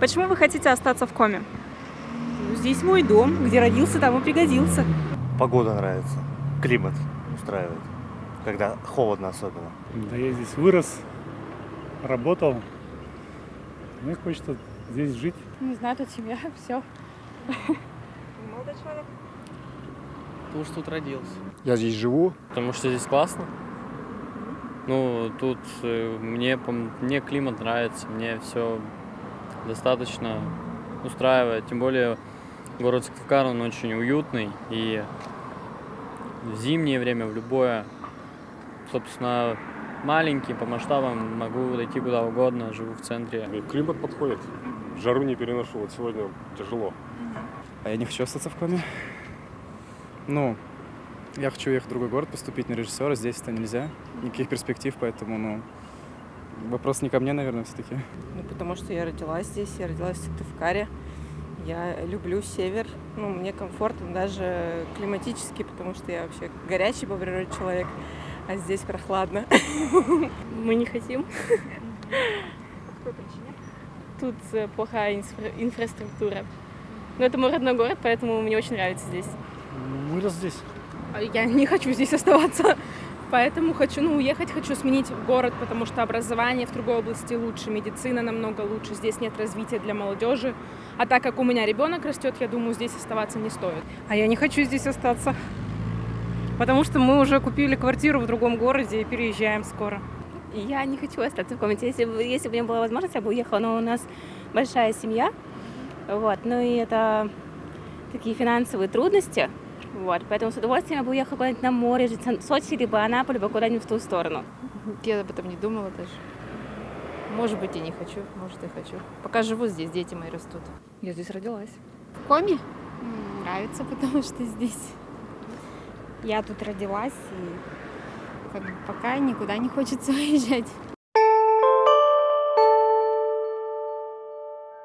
Почему вы хотите остаться в Коми? Здесь мой дом, где родился, там и пригодился. Погода нравится, климат устраивает, когда холодно особенно. Да я здесь вырос, работал. Мне хочется здесь жить. Не знаю, тут семья, все. Молодой человек. Потому что тут родился. Я здесь живу. Потому что здесь классно. Ну, тут мне климат нравится, мне все достаточно устраивает. Тем более город Сыктывкар, он очень уютный. И в зимнее время, в любое, собственно, маленький по масштабам, могу дойти куда угодно, живу в центре. Климат подходит. Жару не переношу. Вот сегодня тяжело. А я не хочу остаться в Коми. Ну, я хочу ехать в другой город, поступить на режиссера. Здесь это нельзя. Никаких перспектив, поэтому, вопрос не ко мне, наверное, все-таки. Ну, потому что я родилась здесь, я родилась в Сыктывкаре. Я люблю север. Ну, мне комфортно даже климатически, потому что я вообще горячий по природе человек, а здесь прохладно. Мы не хотим. По какой причине? Тут плохая инфраструктура. Но это мой родной город, поэтому мне очень нравится здесь. Вырос здесь. Я не хочу здесь оставаться, поэтому хочу уехать, хочу сменить город, потому что образование в другой области лучше, медицина намного лучше, здесь нет развития для молодежи. А так как у меня ребенок растет, я думаю, здесь оставаться не стоит. А я не хочу здесь остаться, потому что мы уже купили квартиру в другом городе и переезжаем скоро. Я не хочу остаться в комнате. Если бы у меня была возможность, я бы уехала, но у нас большая семья. Вот. Ну и это такие финансовые трудности. Вот. Поэтому с удовольствием я бы уехала куда-нибудь на море, жить в Сочи, либо Анапу, либо куда-нибудь в ту сторону. Я об этом не думала даже. Может быть, и не хочу, может, и хочу. Пока живу здесь, дети мои растут. Я здесь родилась. В Коми? Нравится, потому что здесь. Я тут родилась, и пока никуда не хочется уезжать.